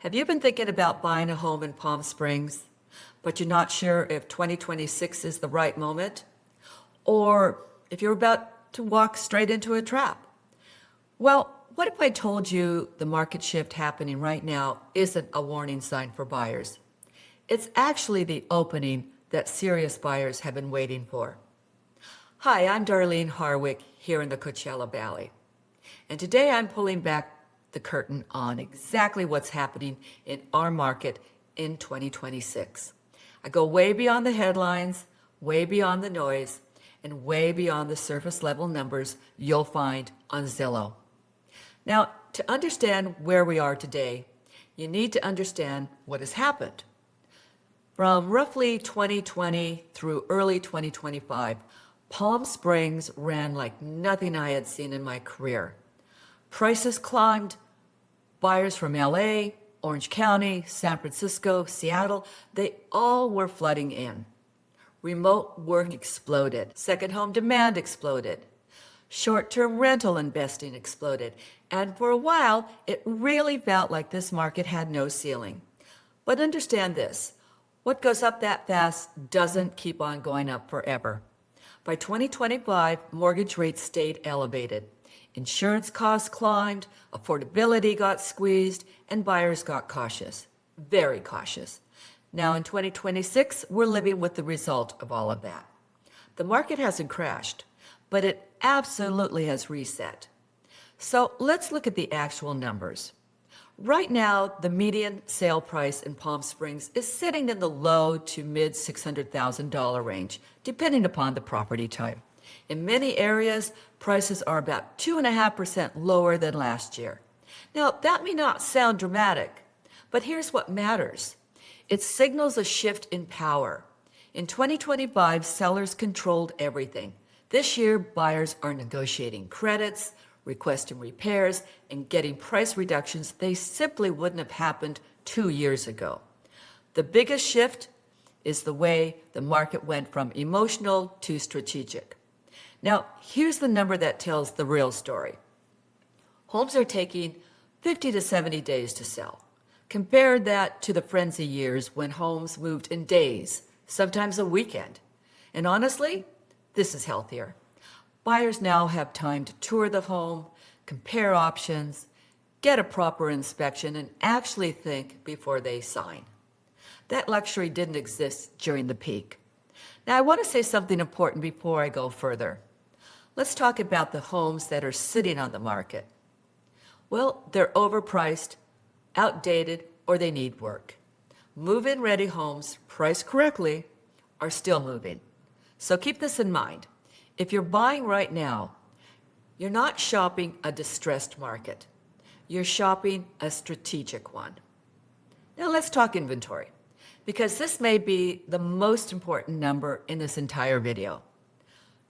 Have you been thinking about buying a home in Palm Springs, but you're not sure if 2026 is the right moment? Or if you're about to walk straight into a trap? Well, what if I told you the market shift happening right now isn't a warning sign for buyers? It's actually the opening that serious buyers have been waiting for. Hi, I'm Darlene Harwick here in the Coachella Valley. And today I'm pulling back the curtain on exactly what's happening in our market in 2026. I go way beyond the headlines, way beyond the noise, and way beyond the surface level numbers you'll find on Zillow. Now, to understand where we are today, you need to understand what has happened. From roughly 2020 through early 2025, Palm Springs ran like nothing I had seen in my career. Prices climbed. Buyers from LA, Orange County, San Francisco, Seattle, they all were flooding in. Remote work exploded. Second home demand exploded. Short-term rental investing exploded. And for a while, it really felt like this market had no ceiling. But understand this, what goes up that fast doesn't keep on going up forever. By 2025, mortgage rates stayed elevated. Insurance costs climbed, affordability got squeezed, and buyers got cautious, very cautious. Now in 2026, we're living with the result of all of that. The market hasn't crashed, but it absolutely has reset. So let's look at the actual numbers. Right now, the median sale price in Palm Springs is sitting in the low to mid $600,000 range, depending upon the property type. In many areas, prices are about 2.5% lower than last year. Now, that may not sound dramatic, but here's what matters. It signals a shift in power. In 2025, sellers controlled everything. This year, buyers are negotiating credits, requesting repairs, and getting price reductions they simply wouldn't have happened 2 years ago. The biggest shift is the way the market went from emotional to strategic. Now, here's the number that tells the real story. Homes are taking 50 to 70 days to sell. Compare that to the frenzy years when homes moved in days, sometimes a weekend. And honestly, this is healthier. Buyers now have time to tour the home, compare options, get a proper inspection, and actually think before they sign. That luxury didn't exist during the peak. Now, I want to say something important before I go further. Let's talk about the homes that are sitting on the market. Well, they're overpriced, outdated, or they need work. Move-in ready homes, priced correctly, are still moving. So keep this in mind. If you're buying right now, you're not shopping a distressed market. You're shopping a strategic one. Now let's talk inventory, because this may be the most important number in this entire video.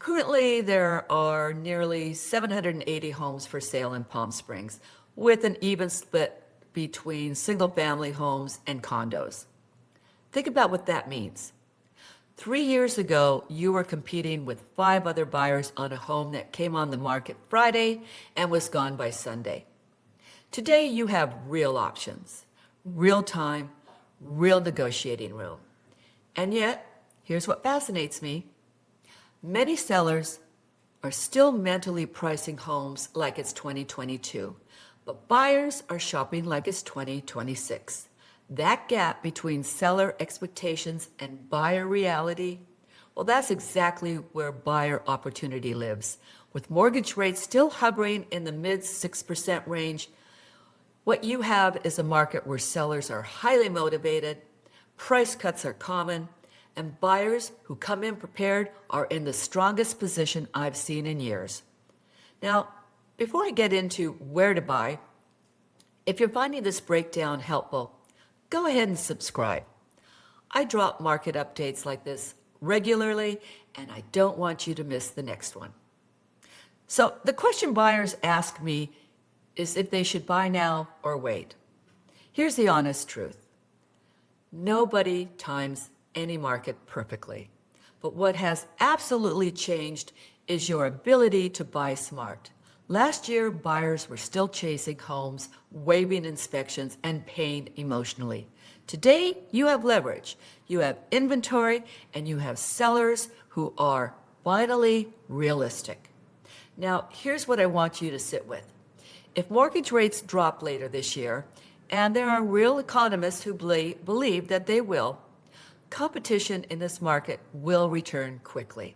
Currently, there are nearly 780 homes for sale in Palm Springs, with an even split between single-family homes and condos. Think about what that means. 3 years ago, you were competing with 5 other buyers on a home that came on the market Friday and was gone by Sunday. Today, you have real options, real time, real negotiating room. And yet, here's what fascinates me. Many sellers are still mentally pricing homes like it's 2022, but buyers are shopping like it's 2026. That gap between seller expectations and buyer reality, well, that's exactly where buyer opportunity lives. With mortgage rates still hovering in the mid 6% range, what you have is a market where sellers are highly motivated, price cuts are common, and buyers who come in prepared are in the strongest position I've seen in years. Now, before I get into where to buy, if you're finding this breakdown helpful, go ahead and subscribe. I drop market updates like this regularly, and I don't want you to miss the next one. So the question buyers ask me is if they should buy now or wait. Here's the honest truth. Nobody times any market perfectly. But what has absolutely changed is your ability to buy smart. Last year, buyers were still chasing homes, waiving inspections, and paying emotionally. Today, you have leverage, you have inventory, and you have sellers who are finally realistic. Now, here's what I want you to sit with. If mortgage rates drop later this year, and there are real economists who believe that they will, competition in this market will return quickly.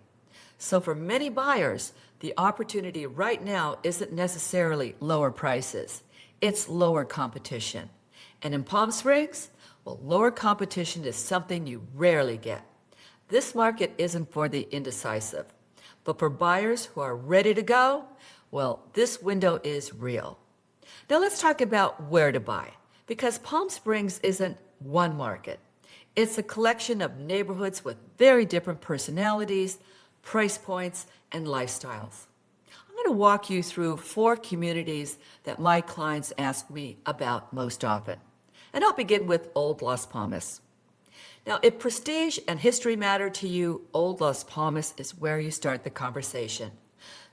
So for many buyers, the opportunity right now isn't necessarily lower prices, it's lower competition. And in Palm Springs, well, lower competition is something you rarely get. This market isn't for the indecisive, but for buyers who are ready to go, well, this window is real. Now let's talk about where to buy, because Palm Springs isn't one market. It's a collection of neighborhoods with very different personalities, price points, and lifestyles. I'm going to walk you through 4 communities that my clients ask me about most often. And I'll begin with Old Las Palmas. Now, if prestige and history matter to you, Old Las Palmas is where you start the conversation.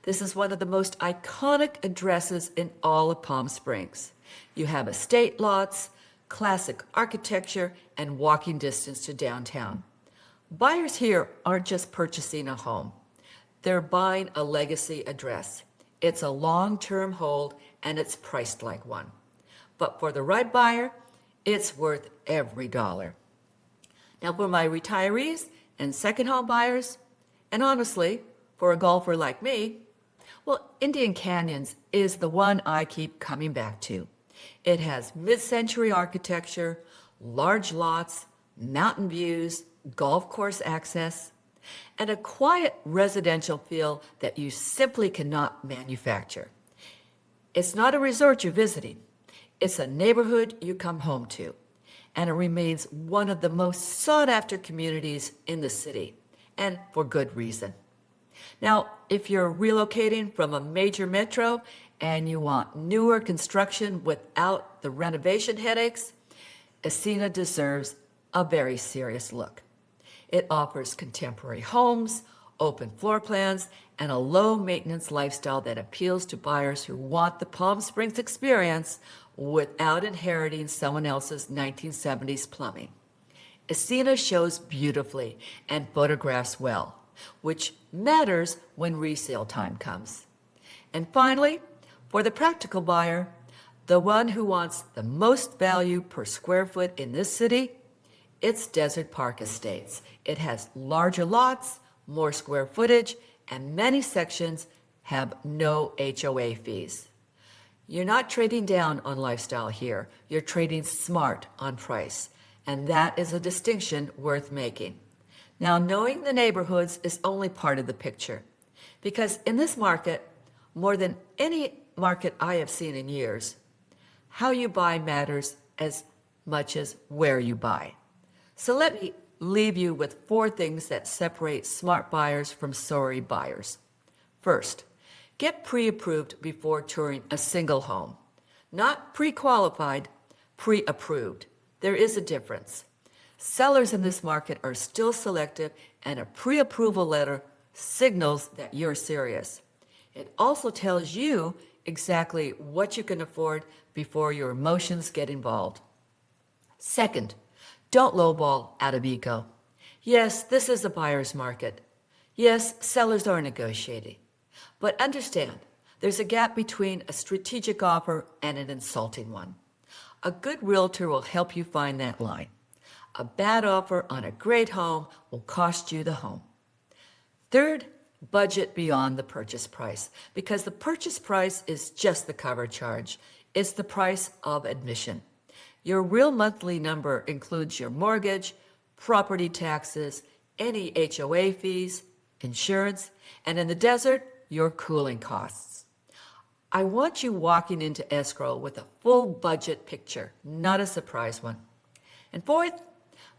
This is one of the most iconic addresses in all of Palm Springs. You have estate lots, classic architecture, and walking distance to downtown. Buyers here aren't just purchasing a home. They're buying a legacy address. It's a long-term hold, and it's priced like one. But for the right buyer, it's worth every dollar. Now, for my retirees and second home buyers, and honestly, for a golfer like me, well, Indian Canyons is the one I keep coming back to. It has mid-century architecture, large lots, mountain views, golf course access, and a quiet residential feel that you simply cannot manufacture. It's not a resort you're visiting. It's a neighborhood you come home to, and it remains one of the most sought-after communities in the city, and for good reason. Now, if you're relocating from a major metro and you want newer construction without the renovation headaches, Escena deserves a very serious look. It offers contemporary homes, open floor plans, and a low-maintenance lifestyle that appeals to buyers who want the Palm Springs experience without inheriting someone else's 1970s plumbing. Escena shows beautifully and photographs well, which matters when resale time comes. And finally, for the practical buyer, the one who wants the most value per square foot in this city, it's Desert Park Estates. It has larger lots, more square footage, and many sections have no HOA fees. You're not trading down on lifestyle here. You're trading smart on price, and that is a distinction worth making. Now, knowing the neighborhoods is only part of the picture, because in this market, more than any market I have seen in years, how you buy matters as much as where you buy. So let me leave you with 4 things that separate smart buyers from sorry buyers. First, get pre-approved before touring a single home. Not pre-qualified, pre-approved. There is a difference. Sellers in this market are still selective, and a pre-approval letter signals that you're serious. It also tells you exactly what you can afford before your emotions get involved. Second, don't lowball out of ego. Yes, this is a buyer's market. Yes, sellers are negotiating. But understand, there's a gap between a strategic offer and an insulting one. A good realtor will help you find that line. A bad offer on a great home will cost you the home. Third, budget beyond the purchase price, because the purchase price is just the cover charge. It's the price of admission. Your real monthly number includes your mortgage, property taxes, any HOA fees, insurance, and in the desert, your cooling costs. I want you walking into escrow with a full budget picture, not a surprise one. And fourth,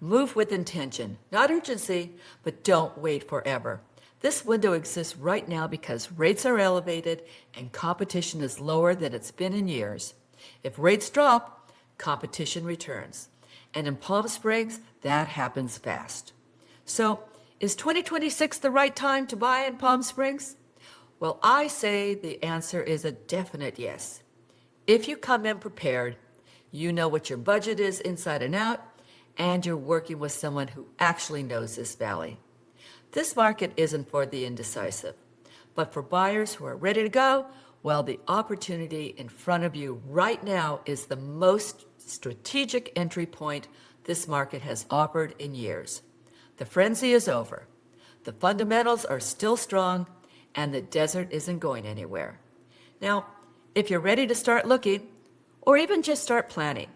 move with intention, not urgency, but don't wait forever. This window exists right now because rates are elevated and competition is lower than it's been in years. If rates drop, competition returns. And in Palm Springs, that happens fast. So, is 2026 the right time to buy in Palm Springs? Well, I say the answer is a definite yes. If you come in prepared, you know what your budget is inside and out, and you're working with someone who actually knows this valley. This market isn't for the indecisive, but for buyers who are ready to go, well, the opportunity in front of you right now is the most strategic entry point this market has offered in years. The frenzy is over. The fundamentals are still strong, and the desert isn't going anywhere. Now, if you're ready to start looking, or even just start planning,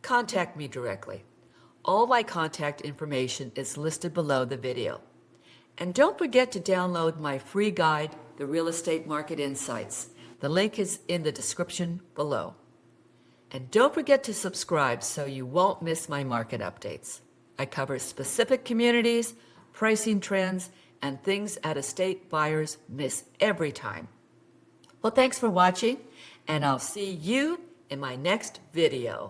contact me directly. All my contact information is listed below the video. And don't forget to download my free guide, The Real Estate Market Insights. The link is in the description below. And don't forget to subscribe so you won't miss my market updates. I cover specific communities, pricing trends, and things out-of-state buyers miss every time. Well, thanks for watching, and I'll see you in my next video.